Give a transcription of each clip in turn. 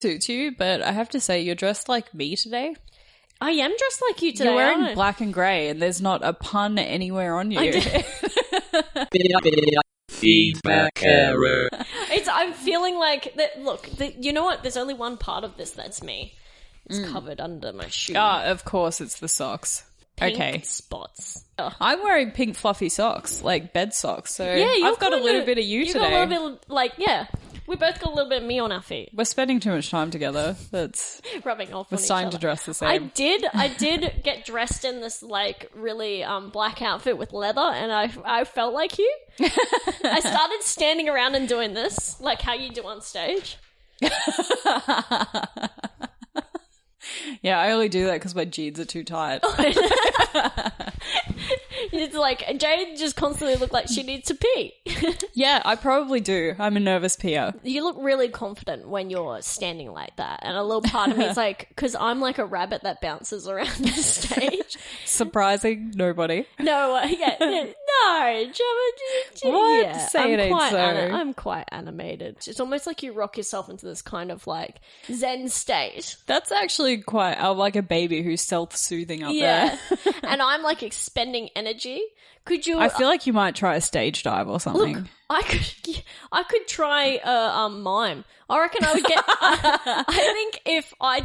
Suits you, but I have to say you're dressed like me today. I am dressed like you today. You're wearing black and grey, and there's not a pun anywhere on you. Feedback error. I'm feeling like that. Look, you know what? There's only one part of this that's me. It's covered under my shoe. Of course, it's the socks. Pink spots. Oh. I'm wearing pink fluffy socks, like bed socks. So yeah, I've got a little bit of you today. Got a little bit we both got a little bit of me on our feet. We're spending too much time together. That's rubbing off. We're on starting each other. to dress the same. I did get dressed in this like really black outfit with leather, and I felt like you. I started standing around and doing this, like how you do on stage. Yeah, I only do that because my jeans are too tight. It's like Jayde just constantly looked like she needs to pee. Yeah, I probably do. I'm a nervous peer. You look really confident when you're standing like that, and a little part of me is like, because I'm like a rabbit that bounces around the stage. Surprising nobody. No, no, Jemma. What? Yeah, Say it ain't so. I'm quite animated. It's almost like you rock yourself into this kind of like Zen state. That's actually quite. I'm like a baby who's self-soothing up there. And I'm like expending energy. Could you? I feel like you might try a stage dive or something. Look, I could try a mime. I reckon I would get. I think if I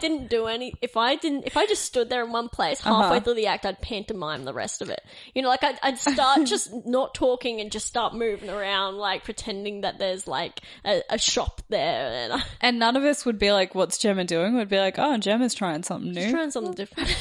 just stood there in one place halfway through the act, I'd pantomime the rest of it. You know, like I'd start just not talking and just start moving around, like pretending that there's like a shop there, and none of us would be like, "What's Jemma doing?" We'd be like, "Oh, Gemma's trying something new." She's trying something different.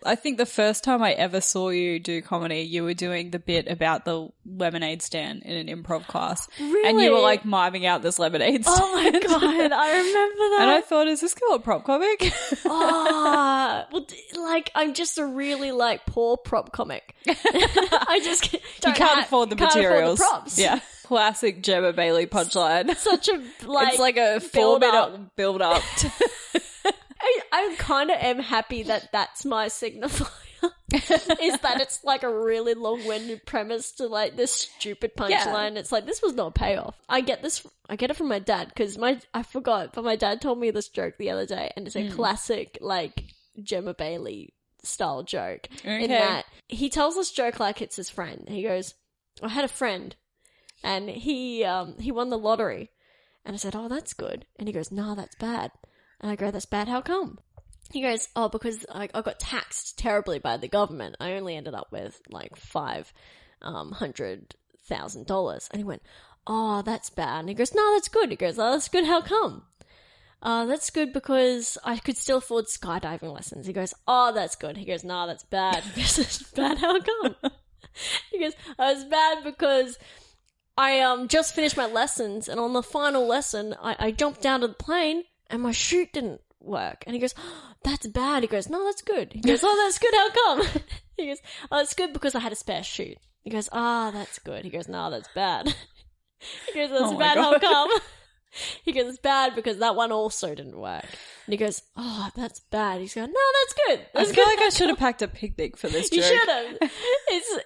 I think the first time I ever saw you do comedy, you were doing the bit about the lemonade stand in an improv class. Really? And you were like miming out this lemonade stand. Oh my God, I remember that. And I thought, is this girl a prop comic? Well, like, I'm just a really like poor prop comic. I just you can't afford the materials. Afford the props. Yeah. Classic Jemma Bayley punchline. Such a like. It's like a 4-minute build up. I kind of am happy that that's my signifier. Is that it's like a really long-winded premise to like this stupid punchline. Yeah. It's like, this was not a payoff. I get it from my dad because I forgot, but my dad told me this joke the other day, and it's a classic like Jemma Bayley style joke. Okay. In that he tells this joke like it's his friend. He goes, I had a friend and he won the lottery. And I said, oh, that's good. And he goes, no, that's bad. And I go, that's bad, how come? He goes, oh, because I got taxed terribly by the government. I only ended up with like $500,000. And he went, oh, that's bad. And he goes, no, that's good. He goes, oh, that's good, how come? That's good because I could still afford skydiving lessons. He goes, oh, that's good. He goes, no, that's bad. He goes, that's bad, how come? He goes, oh, it's bad because I just finished my lessons, and on the final lesson, I jumped down to the plane and my chute didn't work. And he goes, oh, that's bad. He goes, no, that's good. He goes, oh, that's good, how come? He goes, oh, it's good because I had a spare chute. He goes, ah, that's good. He goes, no, that's bad. He goes, that's bad, how come? He goes, it's bad because that one also didn't work. And he goes, oh, that's bad. He's going, no, that's good. That's I feel like I should have packed a picnic for this joke. You should have.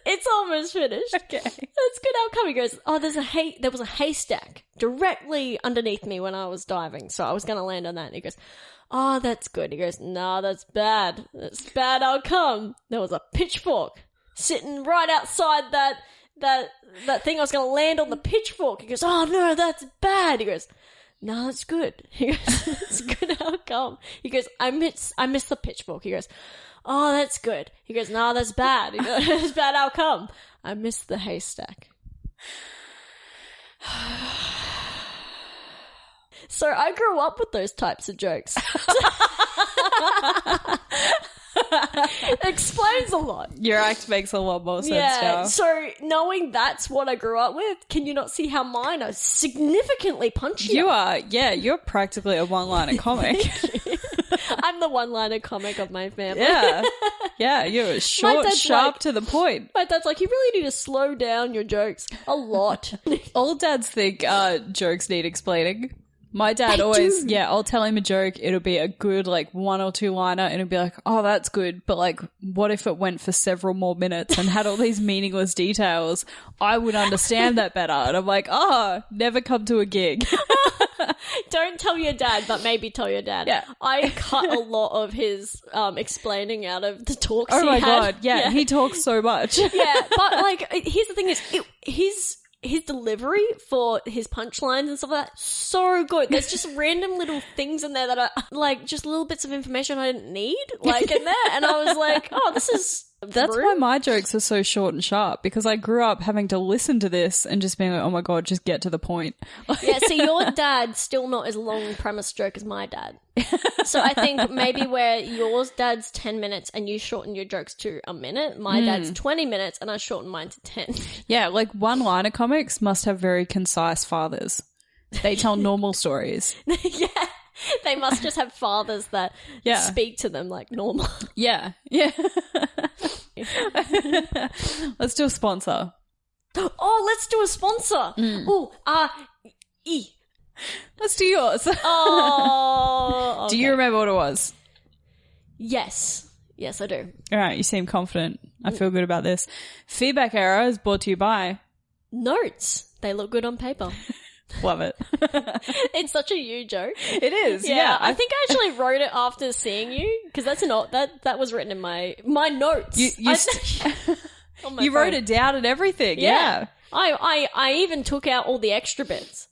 It's almost finished. Okay. That's good outcome. He goes, oh, there was a haystack directly underneath me when I was diving, so I was going to land on that. And he goes, oh, that's good. He goes, no, that's bad. That's bad outcome. There was a pitchfork sitting right outside that thing. I was going to land on the pitchfork. He goes, oh no, that's bad. He goes, no, that's good. He goes, that's good outcome. He goes, I miss the pitchfork. He goes, oh, that's good. He goes, no, that's bad. He goes, that's bad outcome. I missed the haystack. So I grew up with those types of jokes. Explains a lot. Your act makes a lot more sense now. So knowing that's what I grew up with, can you not see how mine are significantly punchier? You're practically a one-liner comic. I'm the one-liner comic of my family. Yeah, you're short, sharp, to the point. My dad's like, you really need to slow down your jokes a lot. All dads think jokes need explaining. My dad I'll tell him a joke, it'll be a good, like, 1 or 2 liner, and it'll be like, oh, that's good, but, like, what if it went for several more minutes and had all these meaningless details? I would understand that better. And I'm like, never come to a gig. Don't tell your dad, but maybe tell your dad. Yeah. I cut a lot of his explaining out of the talks Oh my had. God. Yeah, he talks so much. Yeah, but like, here's the thing is, his delivery for his punchlines and stuff like that, so good. There's just random little things in there that are like just little bits of information I didn't need, like in there. And I was like, oh, this is That's why my jokes are so short and sharp, because I grew up having to listen to this and just being like, oh my God, just get to the point. Yeah, see, your dad's still not as long premise joke as my dad. So I think maybe where yours dad's 10 minutes and you shorten your jokes to a minute, my dad's 20 minutes and I shorten mine to 10. Yeah, like one-liner comics must have very concise fathers. They tell normal stories. Yeah. They must just have fathers that speak to them like normal. Yeah. Let's do a sponsor. Oh, let's do a sponsor. Ooh, E. Let's do yours. Oh, okay. Do you remember what it was? Yes, I do. All right, you seem confident. I feel good about this. Feedback Error is brought to you by Notes. They look good on paper. Love it. It's such a you joke. It is. Yeah, I think I actually wrote it after seeing you, because that's that was written in my notes. You wrote it down and everything. Yeah. I even took out all the extra bits.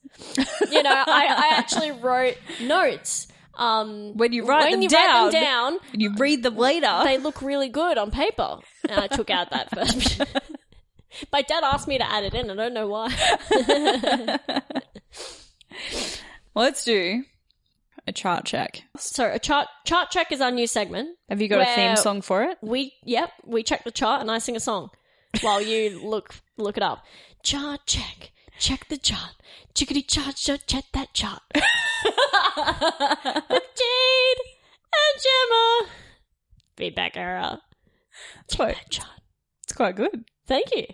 You know, I actually wrote notes. When you write them down, and you read them later, they look really good on paper. And I took out that first bit. My dad asked me to add it in. I don't know why. Let's do a chart check. So a chart check is our new segment. Have you got a theme song for it? We check the chart and I sing a song while you look it up. Chart check. Check the chart. Chickadee chart, check that chart. With Jayde and Jemma. Feedback Error. Check that chart. It's quite good. Thank you.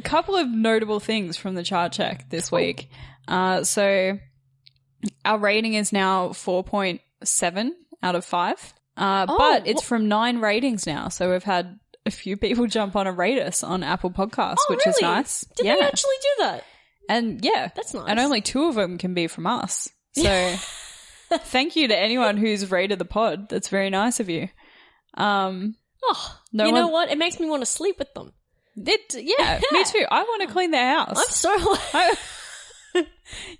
Couple of notable things from the chart check this week. So our rating is now 4.7 out of 5. But it's from 9 ratings now. So we've had a few people jump on and rate us on Apple Podcasts, which is nice. Did they actually do that? And yeah. That's nice. And only 2 of them can be from us. So thank you to anyone who's rated the pod. That's very nice of you. You know what? It makes me want to sleep with them. Me too. I want to clean their house. I'm so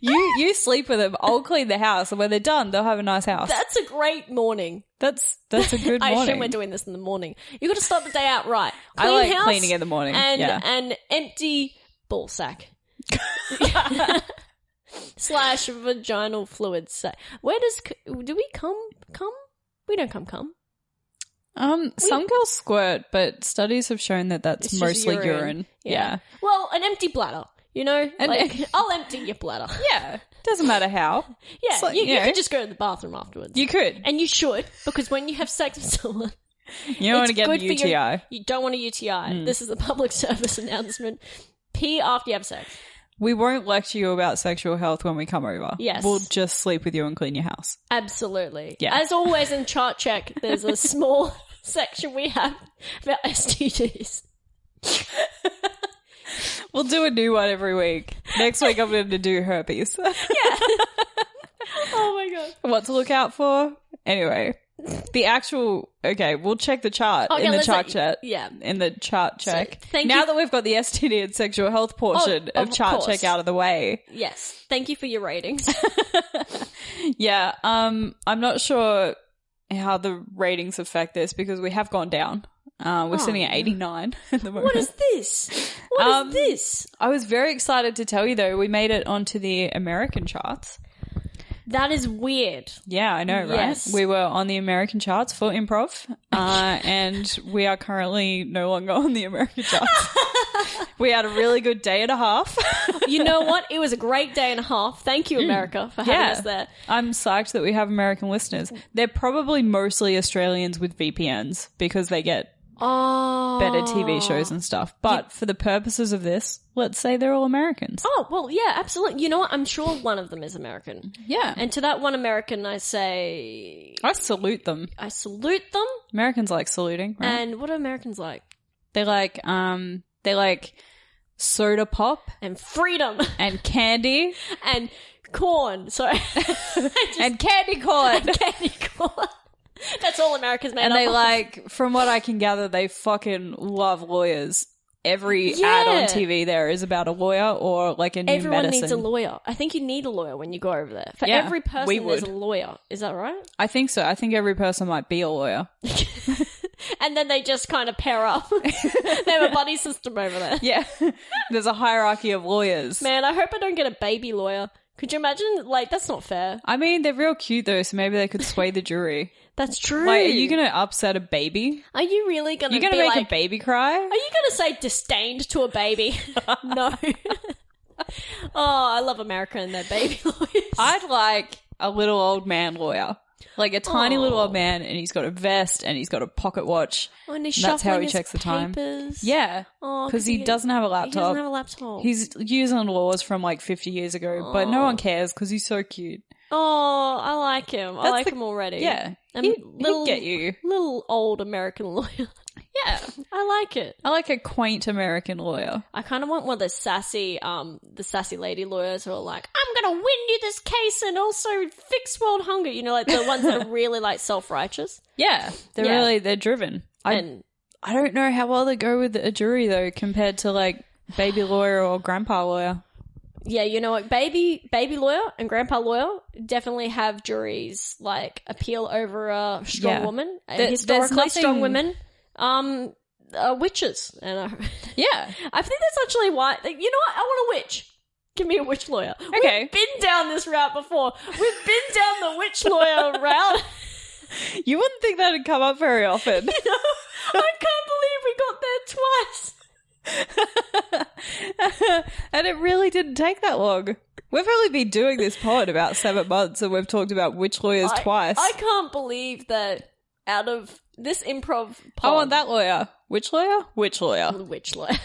You sleep with them. I'll clean the house, and when they're done, they'll have a nice house. That's a great morning. That's a good morning. I assume we're doing this in the morning. You got to start the day out right. I like cleaning in the morning. And an empty ball sack. / vaginal fluid sack. Where do we come? We don't come. Some girls squirt, but studies have shown that that's mostly urine. Yeah. Well, an empty bladder, you know? I'll empty your bladder. Yeah. Doesn't matter how. Yeah, like, you could just go to the bathroom afterwards. You could. And you should, because when you have sex with someone, you don't want to get a UTI. You don't want a UTI. This is a public service announcement. Pee after you have sex. We won't lecture you about sexual health when we come over. Yes. We'll just sleep with you and clean your house. Absolutely. Yeah. As always in chart check, there's a small section we have about STDs. We'll do a new one every week. Next week I'm going to do herpes. Yeah. Oh my God. What to look out for? Anyway. We'll check the chart in the chart check. Yeah. In the chart check. So, now that we've got the STD and sexual health portion of chart check out of the way. Yes. Thank you for your ratings. Yeah. I'm not sure how the ratings affect this because we have gone down. We're sitting at 89 at the moment. What is this? What is this? I was very excited to tell you though, we made it onto the American charts. That is weird. Yeah, I know, right? Yes. We were on the American charts for improv, and we are currently no longer on the American charts. We had a really good day and a half. You know what? It was a great day and a half. Thank you, America, for having us there. I'm psyched that we have American listeners. They're probably mostly Australians with VPNs because they get better TV shows and stuff. But for the purposes of this, let's say they're all Americans. Oh, well, yeah, absolutely. You know what? I'm sure one of them is American. Yeah. And to that one American, I say... I salute them. I salute them. Americans like saluting, right? And what do Americans like? They like soda pop. And freedom. And candy. And corn. Sorry. And candy corn. Candy corn. That's all America's made And up they of. from what I can gather, they fucking love lawyers. Every ad on TV there is about a lawyer or like a new Everyone medicine. needs a lawyer. I think you need a lawyer when you go over there. For Yeah, every person, we there's would. a lawyer. Is that right? I think so. I think every person might be a lawyer. And then they just kind of pair up. They have a buddy system over there. Yeah. There's a hierarchy of lawyers. Man, I hope I don't get a baby lawyer. Could you imagine? Like, that's not fair. I mean, they're real cute though, so maybe they could sway the jury. That's true. Like, are you going to upset a baby? Are you really going to You're going to make like, a baby cry? Are you going to say disdained to a baby? No. Oh, I love America and their baby lawyers. I'd like a little old man lawyer. Like a tiny little old man, and he's got a vest and he's got a pocket watch. Oh, and he's That's how shuffling he his checks the time. papers. Yeah. Oh, Because he doesn't have a laptop. He doesn't have a laptop. He's using laws from like 50 years ago, but no one cares because he's so cute. Oh, I like him. I like him already. Yeah. Little, He'd get you. Little old American lawyer. Yeah. I like it. I like a quaint American lawyer. I kind of want one of those sassy lady lawyers who are like, I'm going to win you this case and also fix world hunger. You know, like the ones that are really like self-righteous. Yeah. They're driven. I don't know how well they go with a jury though compared to like baby lawyer or grandpa lawyer. Yeah, you know what? Baby lawyer and grandpa lawyer definitely have juries like appeal over a strong woman, historically strong women, witches, and Yeah. I think that's actually why. Like, you know what? I want a witch. Give me a witch lawyer. Okay. We've been down this route before. We've been down the witch lawyer route. You wouldn't think that'd come up very often. You know, I can't believe we got there twice. And it really didn't take that long. We've only been doing this pod about 7 months and we've talked about witch lawyers twice. I can't believe that out of this improv pod, I want that lawyer. Which lawyer? Which lawyer? Witch lawyer.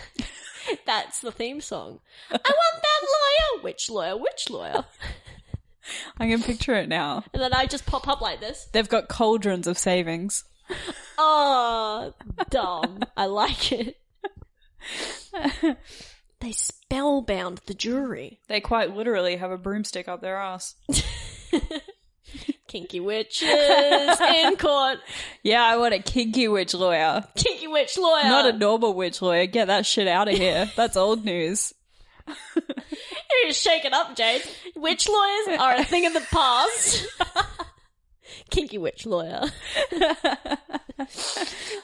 That's the theme song. I want that lawyer. Witch lawyer. Witch lawyer. I can picture it now. And then I just pop up like this. They've got cauldrons of savings. Oh, dumb. I like it. They spellbound the jury. They quite literally have a broomstick up their ass. Kinky witches in court. Yeah, I want a kinky witch lawyer. Kinky witch lawyer. Not a normal witch lawyer. Get that shit out of here. That's old news. You're shake it up, Jayde. Witch lawyers are a thing of the past. Kinky witch lawyer.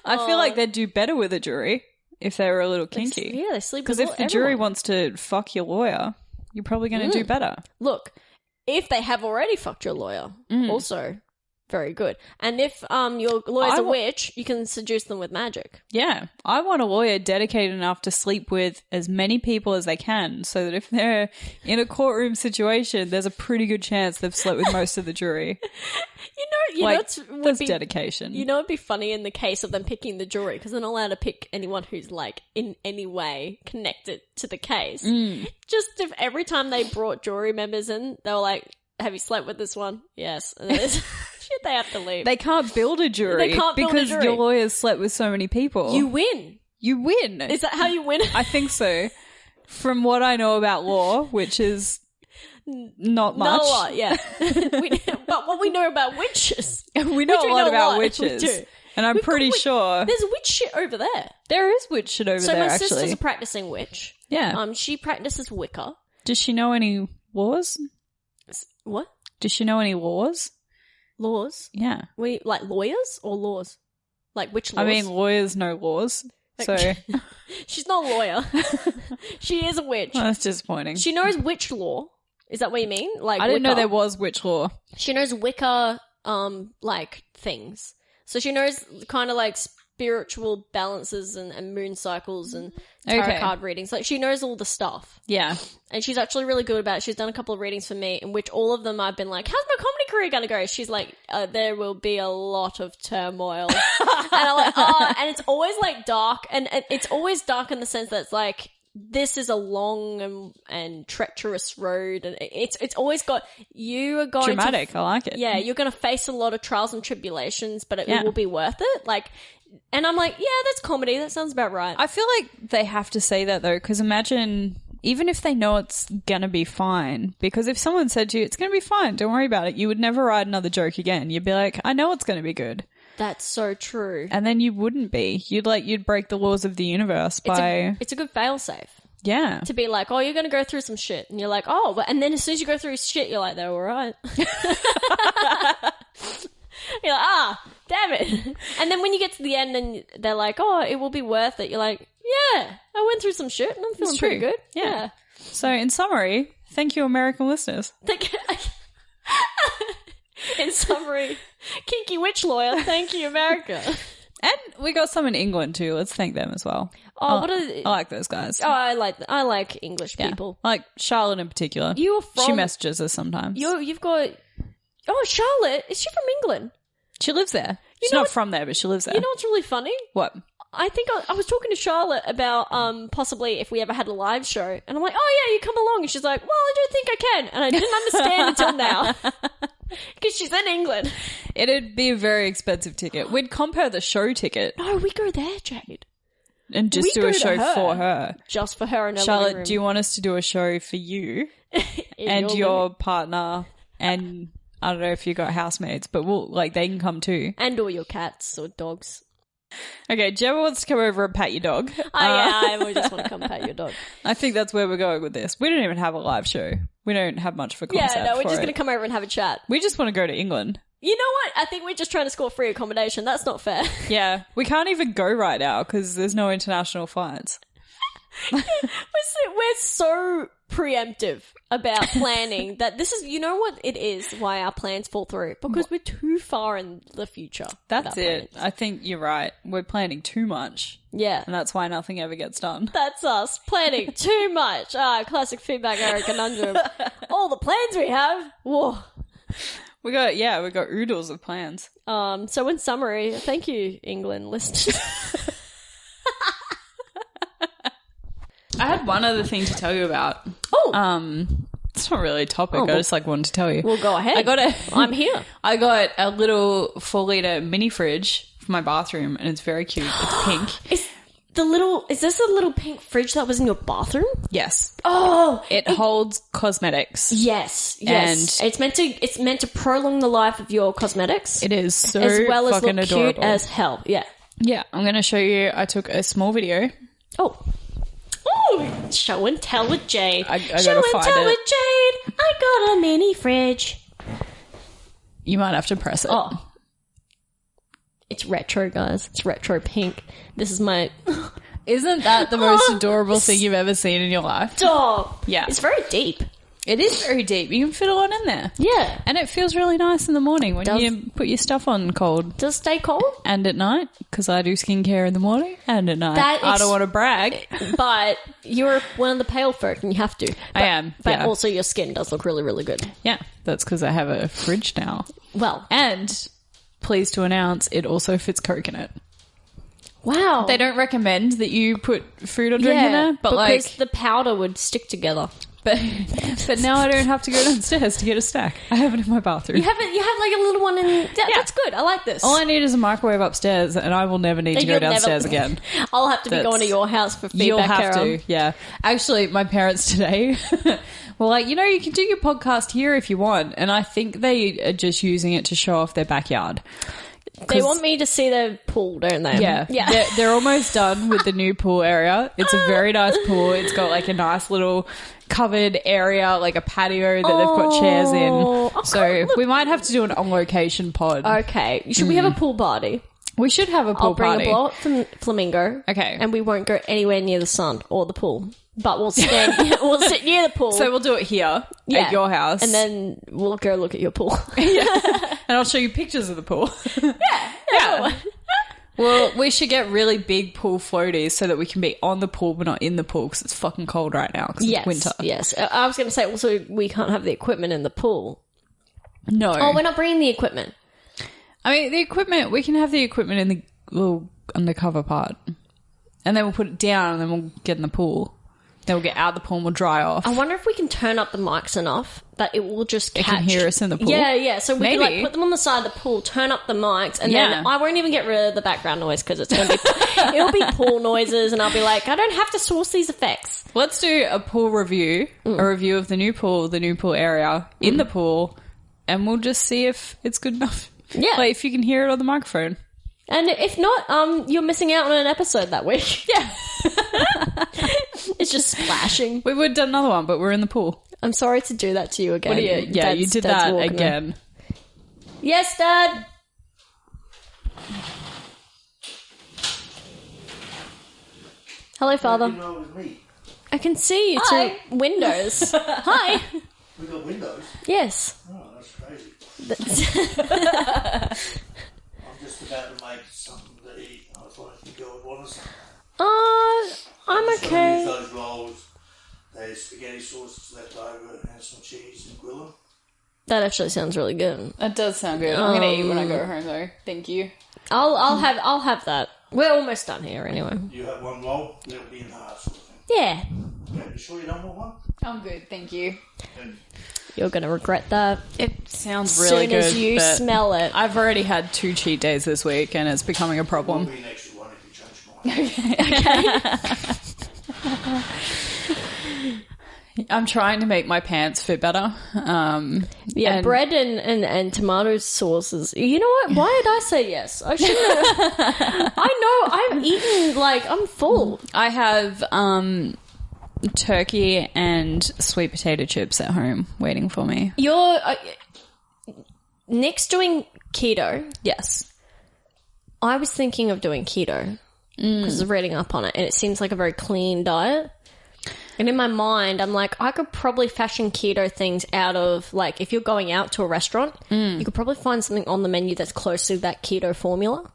I feel like they'd do better with a jury if they were a little kinky. Yeah, they sleep Because with if the everyone. jury wants to fuck your lawyer, you're probably going to do better. Look, if they have already fucked your lawyer, also very good. And if your lawyer's a witch, you can seduce them with magic. Yeah. I want a lawyer dedicated enough to sleep with as many people as they can so that if they're in a courtroom situation, there's a pretty good chance they've slept with most of the jury. You know, that's dedication. You know, it'd be funny in the case of them picking the jury because they're not allowed to pick anyone who's like in any way connected to the case. Just if every time they brought jury members in, they were like, "Have you slept with this one?" Yes. And then shit, they have to leave. They can't build a jury They can't build a because jury. your lawyer's slept with so many people. You win. You win. Is that how you win? I think so. From what I know about law, which is not much. Not a lot, yeah. But what we know about witches. We know a lot about witches. We do. And I'm pretty sure There's witch shit over there. there is witch shit over So there, my actually. sister's a practicing witch. Yeah. She practices Wicca. Does she know any laws? What? Does she know any laws? Laws? Yeah. Like lawyers or laws? Like witch laws? I mean, lawyers know laws. So She's not a lawyer. She is a witch. well, that's disappointing. She knows witch law. Is that what you mean? Like I didn't know Wicca? there was witch law. She knows Wicca, like things. So she knows kind of like spiritual balances and moon cycles and tarot card readings. Like she knows all the stuff. Yeah. And she's actually really good about it. She's done a couple of readings for me in which all of them I've been like, how's my comedy career going to go? She's like, there will be a lot of turmoil. And I'm like, and it's always like dark. And it's always dark in the sense that it's like, this is a long and treacherous road. And it's always got, you are going Dramatic. I like it. yeah, you're going to face a lot of trials and tribulations, but it will be worth it. Like, and I'm like, yeah, that's comedy. That sounds about right. I feel like they have to say that though, because imagine even if they know it's gonna be fine, because if someone said to you, it's gonna be fine, don't worry about it, you would never write another joke again. You'd be like, I know it's gonna be good. That's so true. And then you wouldn't be. You'd break the laws of the universe by... It's a good fail-safe. Yeah. To be like, oh, you're going to go through some shit. And you're like, oh, but, and then as soon as you go through shit, you're like, they're all right. You're like, damn it. And then when you get to the end and they're like, oh, it will be worth it. You're like, yeah, I went through some shit and I'm feeling pretty good. Yeah. So in summary, thank you, American listeners. In summary, kinky witch lawyer, thank you, America. And we got some in England too. Let's thank them as well. Oh, I like those guys. Oh, I like English people. I like Charlotte in particular. She messages us sometimes. You've got... Oh, Charlotte. Is she from England? She lives there. She's not from there, but she lives there. You know what's really funny? What? I think I was talking to Charlotte about possibly if we ever had a live show. And I'm like, oh, yeah, you come along. And she's like, well, I don't think I can. And I didn't understand until now. Because she's in England. It'd be a very expensive ticket. We'd comp her the show ticket. No, we go there, Jade. And just do a show for her. Just for her in her Charlotte, living room. do you want us to do a show for you and your partner and I don't know if you got housemates, but they can come too. And all your cats or dogs. Okay, Jemma wants to come over and pat your dog. I just want to come pat your dog. I think that's where we're going with this. We don't even have a live show. We don't have much of a concept. Yeah, no, we're just going to come over and have a chat. We just want to go to England. You know what? I think we're just trying to score free accommodation. That's not fair. Yeah, we can't even go right now because there's no international flights. We're so preemptive about planning that this is, you know what it is, why our plans fall through? Because we're too far in the future. That's it. I think you're right. We're planning too much. Yeah. And that's why nothing ever gets done. That's us. Planning too much. Classic feedback error conundrum. All the plans we have. Whoa. We got oodles of plans. So in summary, thank you, England listeners. I had one other thing to tell you about. Oh. It's not really a topic. I just wanted to tell you. Well, go ahead. I'm here. I got a little 4-liter mini fridge for my bathroom, and it's very cute. It's pink. Is this a little pink fridge that was in your bathroom? Yes. Oh, it holds cosmetics. Yes. And it's meant to prolong the life of your cosmetics. It is so as well as fucking look adorable. Cute as hell. Yeah. Yeah, I'm going to show you. I took a small video. Oh, show and tell with Jade. I show gotta and find tell it. with Jade. I got a mini fridge. You might have to press it. Oh. It's retro, guys. It's retro pink. This is my... Isn't that the most adorable thing you've ever seen in your life? Stop. Yeah. It's very deep. It is very deep. You can fit a lot in there. Yeah. And it feels really nice in the morning when you put your stuff on cold. Does it stay cold? And at night, because I do skincare in the morning and at night. I don't want to brag. But you're one of the pale folk and you have to. I am. But also your skin does look really, really good. Yeah. That's because I have a fridge now. Well. And pleased to announce it also fits Coke in it. Wow. They don't recommend that you put food or drink in there. But because the powder would stick together. But now I don't have to go downstairs to get a stack. I have it in my bathroom. You have like a little one in... That's good. I like this. All I need is a microwave upstairs and I will never need to go downstairs again. I'll have to be going to your house for feedback. You'll have to, yeah. Actually, my parents today were like, you can do your podcast here if you want. And I think they are just using it to show off their backyard. They want me to see their pool, don't they? Yeah. They're almost done with the new pool area. It's a very nice pool. It's got like a nice little covered area, like a patio that they've got chairs in. So we might have to do an on-location pod. Okay. Should we have a pool party? We should have a pool party. I'll bring a flamingo. Okay. And we won't go anywhere near the sun or the pool. But we'll sit near the pool. So we'll do it here at your house. And then we'll go look at your pool. And I'll show you pictures of the pool. Yeah. Well, we should get really big pool floaties so that we can be on the pool but not in the pool because it's fucking cold right now because it's winter. Yes. I was going to say also we can't have the equipment in the pool. No. Oh, we're not bringing the equipment. I mean, the equipment, we can have the equipment in the little undercover part. And then we'll put it down and then we'll get in the pool. Then we'll get out of the pool and we'll dry off. I wonder if we can turn up the mics enough that it will just catch. It can hear us in the pool. Yeah. So we can Maybe. put them on the side of the pool, turn up the mics, and then I won't even get rid of the background noise because it's going to be it'll be pool noises, and I'll be like, I don't have to source these effects. Let's do a pool review, a review of the new pool area in the pool, and we'll just see if it's good enough. Yeah. Like if you can hear it on the microphone. And if not, you're missing out on an episode that week. Yeah. It's just splashing. We would have done another one, but we're in the pool. I'm sorry to do that to you again. You did that again. Yes, Dad. Hello, Father. You know it was me. I can see you Hi. through windows. Hi. We got windows. Yes. Oh, that's crazy. That's- I'm just about to make something to eat. I thought I could go and order something. I'm Just gonna okay. use those rolls. There's spaghetti sauce left over and some cheese and grill them. That actually sounds really good. That does sound good. I'm going to eat when I go home, though. Thank you. I'll have that. We're almost done here anyway. You have one roll, it'll be in half sort of thing. Yeah. Okay, you sure you don't want one? I'm good, thank you. And You're gonna regret that. It sounds As really soon good. as you but smell it. I've already had 2 cheat days this week, and it's becoming a we'll problem. be next to one if you change mine. I'm trying to make my pants fit better. Yeah, and- bread and tomato sauces. You know what? Why did I say yes? I shouldn't have. I know. I'm eating, like, I'm full. I have turkey and sweet potato chips at home waiting for me. You're... Nick's doing keto. Yes. I was thinking of doing keto because of reading up on it, and it seems like a very clean diet. And in my mind, I'm like, I could probably fashion keto things out of, like, if you're going out to a restaurant, you could probably find something on the menu that's close to that keto formula.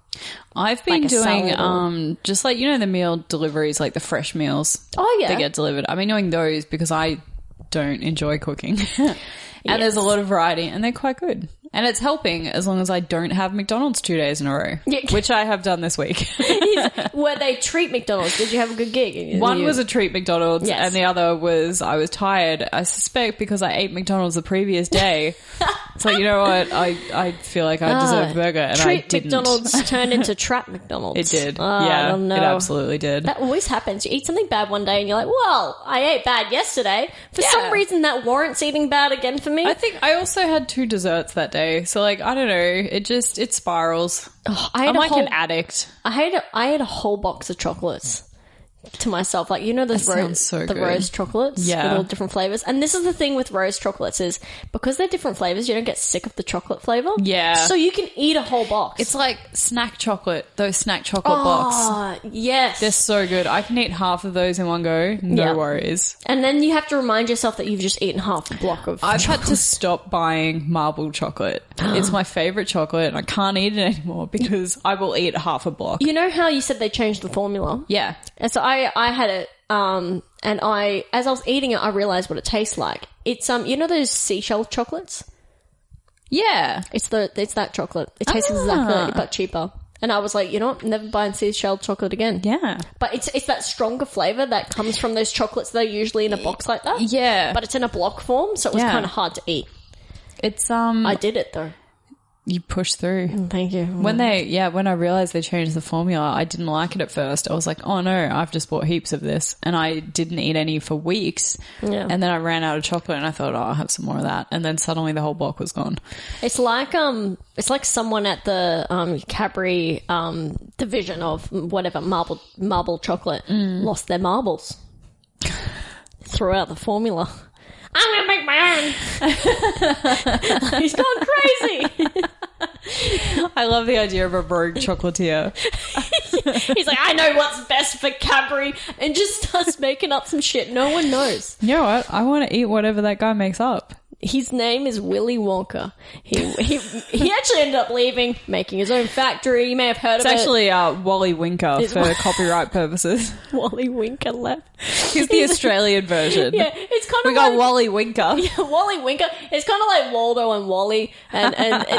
I've been Like a doing salad just like, you know, the meal deliveries, like the fresh meals. Oh, yeah. They get delivered. I've been doing those because I don't enjoy cooking. And there's a lot of variety, and they're quite good. And it's helping as long as I don't have McDonald's 2 days in a row, Yeah. which I have done this week. Where they treat McDonald's. Did you have a good gig? One was a treat McDonald's, Yes. and the other was I was tired. I suspect because I ate McDonald's the previous day. So you know what? I feel like I deserve a burger, and treat I didn't. McDonald's turned into trap McDonald's. It did. I Yeah, don't know. it absolutely did. That always happens. You eat something bad one day and you're like, well, I ate bad yesterday. For Yeah. some reason, that warrants eating bad again for me. I think I also had 2 desserts that day. So like, I don't know. It spirals. I I'm ate like an addict. I ate a whole box of chocolates to myself. Like, you know, those That sounds so the good. rose chocolates Yeah. with all different flavors. And this is the thing with rose chocolates is because they're different flavors, you don't get sick of the chocolate flavor. Yeah. So you can eat a whole box. It's like snack chocolate. Those snack chocolate blocks. Ah, yes. They're so good. I can eat half of those in one go. No Yeah. worries. And then you have to remind yourself that you've just eaten half a block of I've had to stop buying marble chocolate. It's my favorite chocolate, and I can't eat it anymore because I will eat half a block. You know how you said they changed the formula? Yeah. And so I had it, and as I was eating it, I realized what it tastes like. It's you know those seashell chocolates? Yeah. It's that chocolate. It tastes exactly, but cheaper. And I was like, you know what? Never buying seashell chocolate again. Yeah. But it's that stronger flavor that comes from those chocolates that are usually in a box like that. Yeah. But it's in a block form, so it was Yeah. kind of hard to eat. It's, I did it though. you push through. Thank you. When I realized they changed the formula, I didn't like it at first. I was like, oh no, I've just bought heaps of this. And I didn't eat any for weeks. Yeah. And then I ran out of chocolate and I thought, oh, I'll have some more of that. And then suddenly the whole block was gone. It's like someone at the Cadbury division of whatever marble chocolate lost their marbles. Threw out the formula. I'm gonna make my own. He's gone crazy. I love the idea of a rogue chocolatier. He's like, I know what's best for Cadbury, and just starts making up some shit no one knows. You know what? I want to eat whatever that guy makes up. His name is Willy Wonka. He actually ended up leaving, making his own factory. You may have heard It's of actually Wally Winker It's- for copyright purposes. it. Wally Winker left. He's the Australian version. Yeah, it's kind of We got like Wally Winker. Wally Winker. It's kind of like Waldo and Wally, and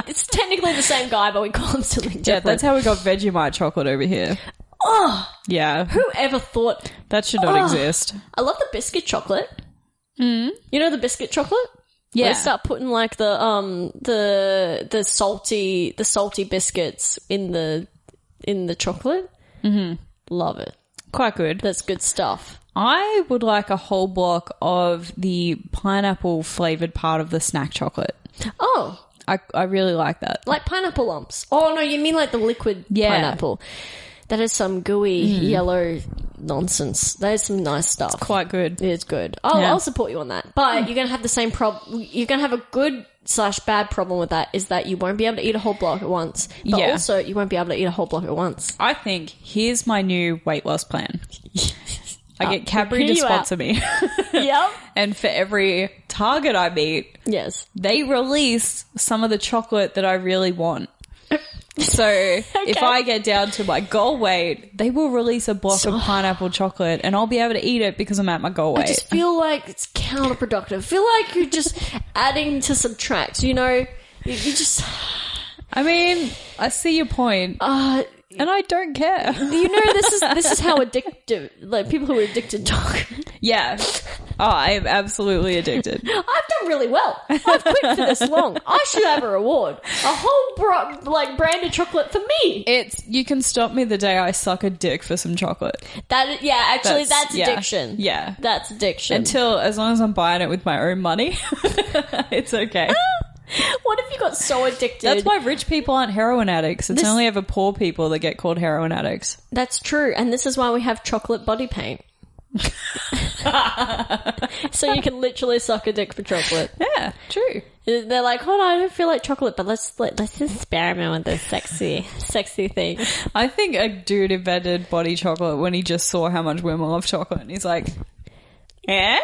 it's technically the same guy, but we call him something different. Yeah, that's how we got Vegemite chocolate over here. Oh, Yeah. whoever thought That should not exist. I love the biscuit chocolate. You know the biscuit chocolate? Yeah. They start putting like the salty biscuits in the chocolate. Mm-hmm. Love it. Quite good. That's good stuff. I would like a whole block of the pineapple flavoured part of the snack chocolate. Oh. I really like that. Like pineapple lumps. Oh, no, you mean like the liquid pineapple. That is some gooey yellow nonsense. That is some nice stuff. It's quite good. It's good. I'll support you on that. But you're going to have the same problem. You're going to have a good/bad problem with that, is that you won't be able to eat a whole block at once. But also, you won't be able to eat a whole block at once. I think here's my new weight loss plan. I get Cadbury to sponsor me. Yep. And for every target I meet, they release some of the chocolate that I really want. So if I get down to my goal weight, they will release a block of pineapple chocolate and I'll be able to eat it because I'm at my goal weight. I just feel like it's counterproductive. I feel like you're just adding to subtract, you know? You just... I mean, I see your point. And I don't care. You know, this is how addictive, like, people who are addicted talk. Yeah. Oh, I am absolutely addicted. I've done really well. I've quit for this long. I should have a reward. A whole, brand of chocolate for me. You can stop me the day I suck a dick for some chocolate. That's addiction. Yeah. That's addiction. As long as I'm buying it with my own money, it's okay. What if you got so addicted? That's why rich people aren't heroin addicts. It's only ever poor people that get called heroin addicts. That's true. And this is why we have chocolate body paint. So you can literally suck a dick for chocolate. Yeah, true. They're like, hold on, I don't feel like chocolate, but let's experiment with this sexy thing. I think a dude invented body chocolate when he just saw how much women love chocolate, and he's like, eh?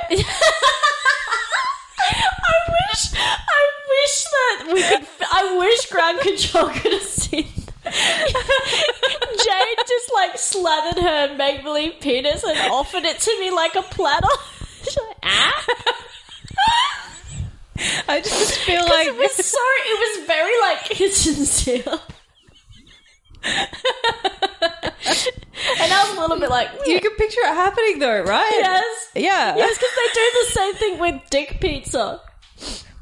I wish Ground Control could have seen Jade just like slathered her make-believe penis and offered it to me like a platter. She's like, I just feel like it was very like sincere. And I was a little bit like... You can picture it happening though, right? Yes. Yeah. Yes, because they do the same thing with dick pizza.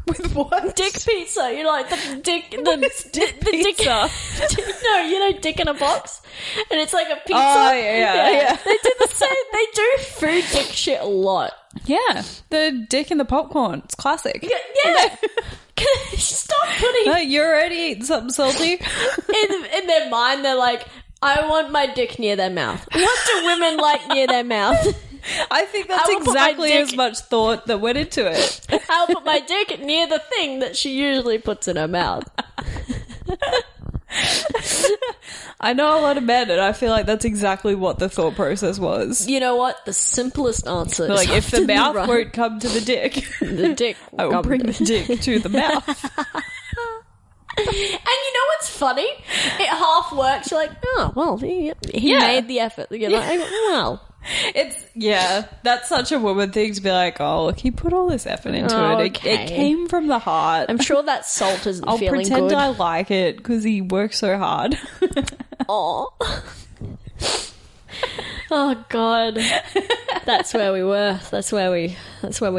With what? Dick pizza. You know, like the dick pizza. No, you know, dick in a box, and it's like a pizza. Oh yeah. They do the same. They do food dick shit a lot. Yeah, the dick in the popcorn. It's classic. Yeah. Stop putting. No, you're already eating something salty. In their mind, they're like, I want my dick near their mouth. What do women like near their mouth? I think that's exactly as much thought that went into it. I'll put my dick near the thing that she usually puts in her mouth. I know a lot of men, and I feel like that's exactly what the thought process was. You know what? The simplest answer is like, if the mouth won't come to the dick, the dick I will bring the dick to the mouth. And you know what's funny? It half works. You're like, oh, well, he made the effort. You're like, well... That's such a woman thing to be like, oh, look, he put all this effort into it. It came from the heart. I'm sure that salt isn't I'll feeling good. I'll pretend I like it because he works so hard. Oh. Oh God. That's where we were. That's where we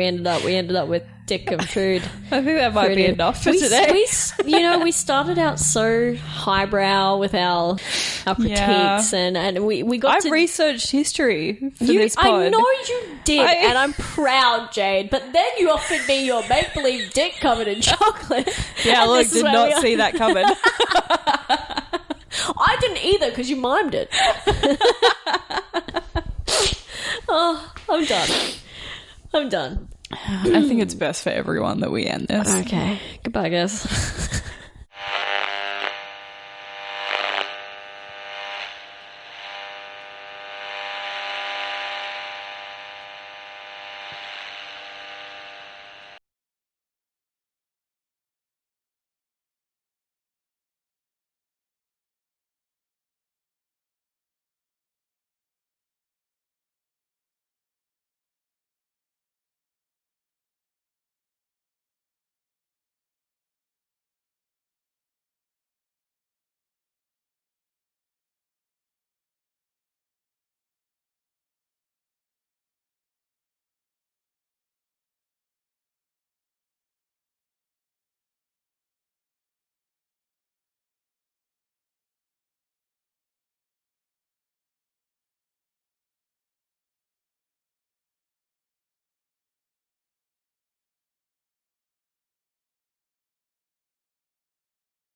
ended up. We ended up with dick and food. I think that might be enough for today. We started out so highbrow with our critiques, and we got. I've researched history for this pod. I know you did, and I'm proud, Jade. But then you offered me your make believe dick covered in chocolate. Yeah, look, did not see that coming. I didn't either because you mimed it. Oh, I'm done. I think it's best for everyone that we end this. Okay. Goodbye, guys.